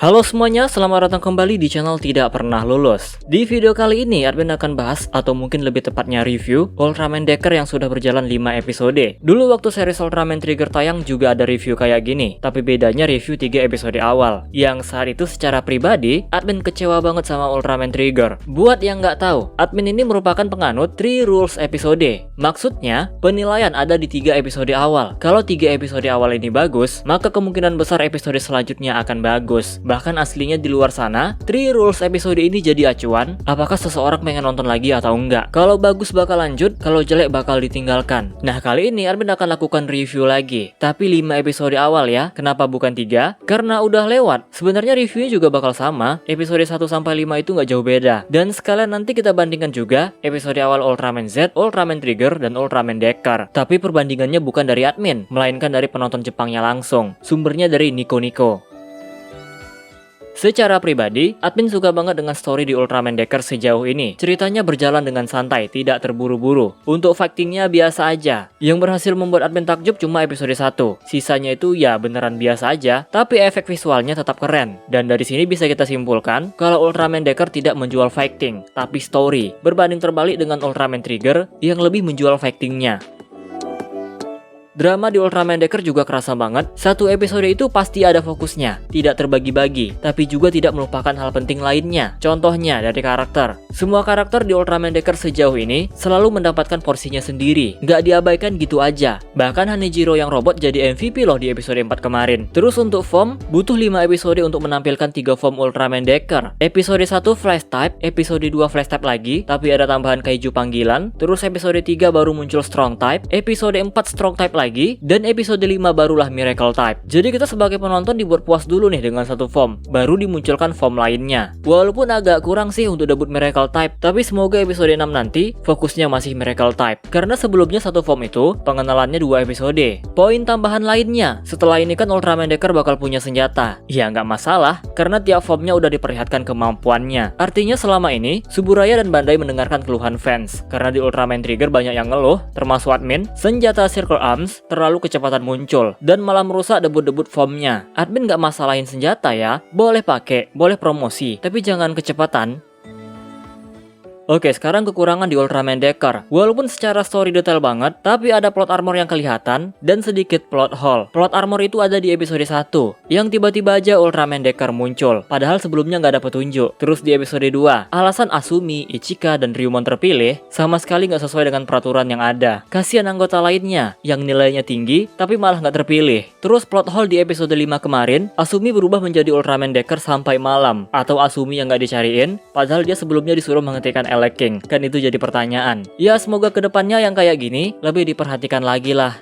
Halo semuanya, selamat datang kembali di channel Tidak Pernah Lulus. Di video kali ini, admin akan bahas, atau mungkin lebih tepatnya review, Ultraman Decker yang sudah berjalan 5 episode. Dulu waktu series Ultraman Trigger tayang juga ada review kayak gini, tapi bedanya review 3 episode awal. Yang saat itu secara pribadi, admin kecewa banget sama Ultraman Trigger. Buat yang nggak tahu, admin ini merupakan penganut 3 rules episode. Maksudnya, penilaian ada di 3 episode awal. Kalau 3 episode awal ini bagus, maka kemungkinan besar episode selanjutnya akan bagus. Bahkan aslinya di luar sana, 3 rules episode ini jadi acuan apakah seseorang pengen nonton lagi atau enggak. Kalau bagus bakal lanjut, kalau jelek bakal ditinggalkan. Nah, kali ini admin akan lakukan review lagi, tapi 5 episode awal ya. Kenapa bukan 3? Karena udah lewat. Sebenarnya reviewnya juga bakal sama, episode 1-5 itu nggak jauh beda. Dan sekalian nanti kita bandingkan juga episode awal Ultraman Z, Ultraman Trigger, dan Ultraman Decker. Tapi perbandingannya bukan dari admin, melainkan dari penonton Jepangnya langsung. Sumbernya dari Nico Nico. Secara pribadi, admin suka banget dengan story di Ultraman Decker sejauh ini. Ceritanya berjalan dengan santai, tidak terburu-buru. Untuk fightingnya biasa aja. Yang berhasil membuat admin takjub cuma episode 1. Sisanya itu ya beneran biasa aja, tapi efek visualnya tetap keren. Dan dari sini bisa kita simpulkan, kalau Ultraman Decker tidak menjual fighting, tapi story. Berbanding terbalik dengan Ultraman Trigger yang lebih menjual fightingnya. Drama di Ultraman Decker juga kerasa banget. Satu episode itu pasti ada fokusnya, tidak terbagi-bagi, tapi juga tidak melupakan hal penting lainnya. Contohnya dari karakter. Semua karakter di Ultraman Decker sejauh ini selalu mendapatkan porsinya sendiri, nggak diabaikan gitu aja. Bahkan Hanejiro yang robot jadi MVP loh di episode 4 kemarin. Terus untuk form, butuh 5 episode untuk menampilkan 3 form Ultraman Decker. Episode 1 Flash Type, episode 2 Flash Type lagi, tapi ada tambahan kaiju panggilan. Terus episode 3 baru muncul Strong Type, episode 4 Strong Type lagi, dan episode 5 barulah Miracle Type. Jadi kita sebagai penonton dibuat puas dulu nih dengan satu form, baru dimunculkan form lainnya. Walaupun agak kurang sih untuk debut Miracle Type, tapi semoga episode 6 nanti fokusnya masih Miracle Type. Karena sebelumnya satu form itu pengenalannya 2 episode. Poin tambahan lainnya, setelah ini kan Ultraman Decker bakal punya senjata. Ya nggak masalah, karena tiap formnya udah diperlihatkan kemampuannya. Artinya selama ini, Suburaya dan Bandai mendengarkan keluhan fans. Karena di Ultraman Trigger banyak yang ngeluh, termasuk admin, senjata Circle Arms terlalu kecepatan muncul dan malah merusak debut-debut formnya. Admin nggak masalahin senjata ya, boleh pakai, boleh promosi, tapi jangan kecepatan. Oke, sekarang kekurangan di Ultraman Decker. Walaupun secara story detail banget, tapi ada plot armor yang kelihatan dan sedikit plot hole. Plot armor itu ada di episode 1, yang tiba-tiba aja Ultraman Decker muncul, padahal sebelumnya nggak ada petunjuk. Terus di episode 2, alasan Asumi, Ichika, dan Ryumon terpilih sama sekali nggak sesuai dengan peraturan yang ada. Kasihan anggota lainnya yang nilainya tinggi, tapi malah nggak terpilih. Terus plot hole di episode 5 kemarin, Asumi berubah menjadi Ultraman Decker sampai malam, atau Asumi yang nggak dicariin, padahal dia sebelumnya disuruh menghentikan King. Kan itu jadi pertanyaan. Ya semoga kedepannya yang kayak gini lebih diperhatikan lagi lah.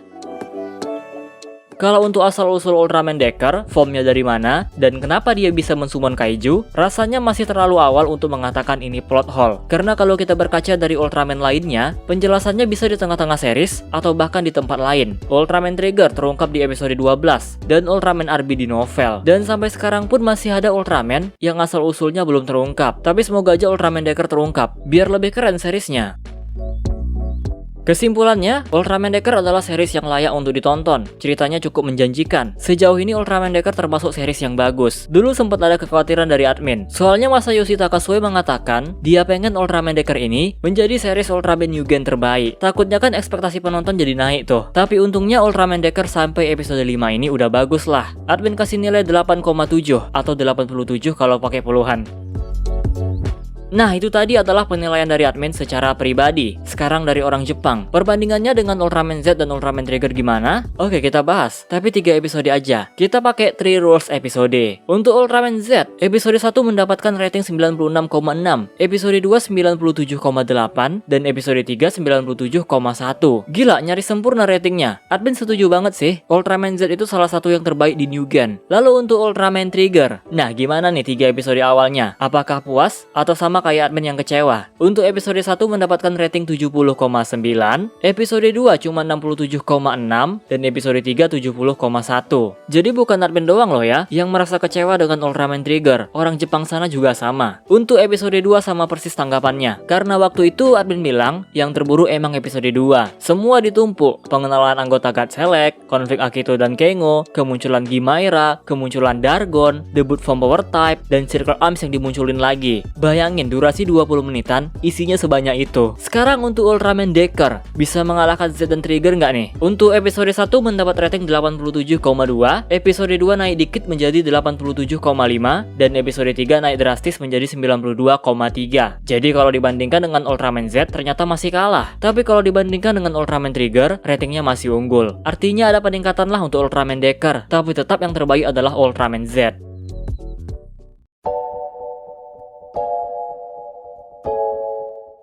Kalau untuk asal-usul Ultraman Decker, formnya dari mana, dan kenapa dia bisa mensummon kaiju, rasanya masih terlalu awal untuk mengatakan ini plot hole. Karena kalau kita berkaca dari Ultraman lainnya, penjelasannya bisa di tengah-tengah series, atau bahkan di tempat lain. Ultraman Trigger terungkap di episode 12, dan Ultraman RB di novel. Dan sampai sekarang pun masih ada Ultraman yang asal-usulnya belum terungkap. Tapi semoga aja Ultraman Decker terungkap, biar lebih keren seriesnya. Kesimpulannya, Ultraman Decker adalah series yang layak untuk ditonton. Ceritanya cukup menjanjikan. Sejauh ini Ultraman Decker termasuk series yang bagus. Dulu sempat ada kekhawatiran dari admin. Soalnya Masayoshi Takasue mengatakan, dia pengen Ultraman Decker ini menjadi series Ultraman Mugen terbaik. Takutnya kan ekspektasi penonton jadi naik tuh. Tapi untungnya Ultraman Decker sampai episode 5 ini udah bagus lah. Admin kasih nilai 8,7 atau 87 kalau pakai puluhan. Nah, itu tadi adalah penilaian dari admin secara pribadi. Sekarang dari orang Jepang. Perbandingannya dengan Ultraman Z dan Ultraman Trigger gimana? Oke, kita bahas. Tapi 3 episode aja. Kita pakai 3 rules episode. Untuk Ultraman Z, episode 1 mendapatkan rating 96,6, episode 2 97,8, dan episode 3 97,1. Gila, nyaris sempurna ratingnya. Admin setuju banget sih. Ultraman Z itu salah satu yang terbaik di Mugen. Lalu untuk Ultraman Trigger. Nah, gimana nih 3 episode awalnya? Apakah puas? Atau sama kayak admin yang kecewa. Untuk episode 1 mendapatkan rating 70,9, episode 2 cuma 67,6, dan episode 3 70,1. Jadi bukan admin doang loh ya yang merasa kecewa dengan Ultraman Trigger, orang Jepang sana juga sama. Untuk episode 2 sama persis tanggapannya, karena waktu itu admin bilang yang terburu emang episode 2. Semua ditumpuk, pengenalan anggota God Select, konflik Akito dan Kengo, kemunculan Gimaira, kemunculan Dargon, debut form power type, dan Circle Arms yang dimunculin lagi. Bayangin durasi 20 menitan, isinya sebanyak itu. Sekarang untuk Ultraman Decker, bisa mengalahkan Z dan Trigger nggak nih? Untuk episode 1 mendapat rating 87,2, episode 2 naik dikit menjadi 87,5, dan episode 3 naik drastis menjadi 92,3. Jadi kalau dibandingkan dengan Ultraman Z ternyata masih kalah. Tapi kalau dibandingkan dengan Ultraman Trigger, ratingnya masih unggul. Artinya ada peningkatan lah untuk Ultraman Decker, tapi tetap yang terbaik adalah Ultraman Z.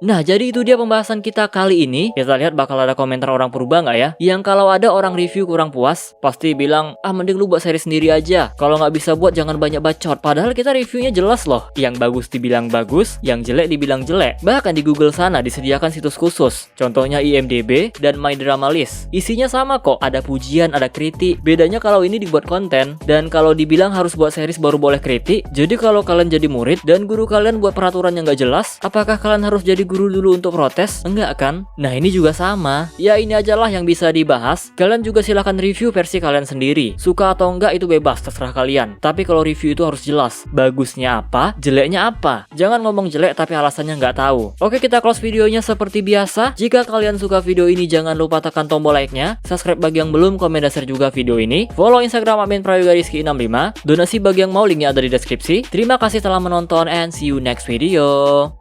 Nah, jadi itu dia pembahasan kita kali ini. Kita lihat bakal ada komentar orang purba nggak ya? Yang kalau ada orang review kurang puas, pasti bilang, mending lu buat seri sendiri aja. Kalau nggak bisa buat, jangan banyak bacot. Padahal kita reviewnya jelas loh. Yang bagus dibilang bagus, yang jelek dibilang jelek. Bahkan di Google sana disediakan situs khusus. Contohnya IMDb dan My Drama List. Isinya sama kok, ada pujian, ada kritik. Bedanya kalau ini dibuat konten, dan kalau dibilang harus buat series baru boleh kritik. Jadi kalau kalian jadi murid, dan guru kalian buat peraturan yang nggak jelas, apakah kalian harus jadi guru dulu untuk protes? Enggak kan? Nah ini juga sama. Ya ini ajalah yang bisa dibahas. Kalian juga silahkan review versi kalian sendiri. Suka atau enggak itu bebas, terserah kalian. Tapi kalau review itu harus jelas. Bagusnya apa? Jeleknya apa? Jangan ngomong jelek tapi alasannya nggak tahu. Oke, kita close videonya seperti biasa. Jika kalian suka video ini, jangan lupa tekan tombol like-nya. Subscribe bagi yang belum, komen dan share juga video ini. Follow Instagram admin Prayoga Rizky 65. Donasi bagi yang mau, linknya ada di deskripsi. Terima kasih telah menonton and see you next video.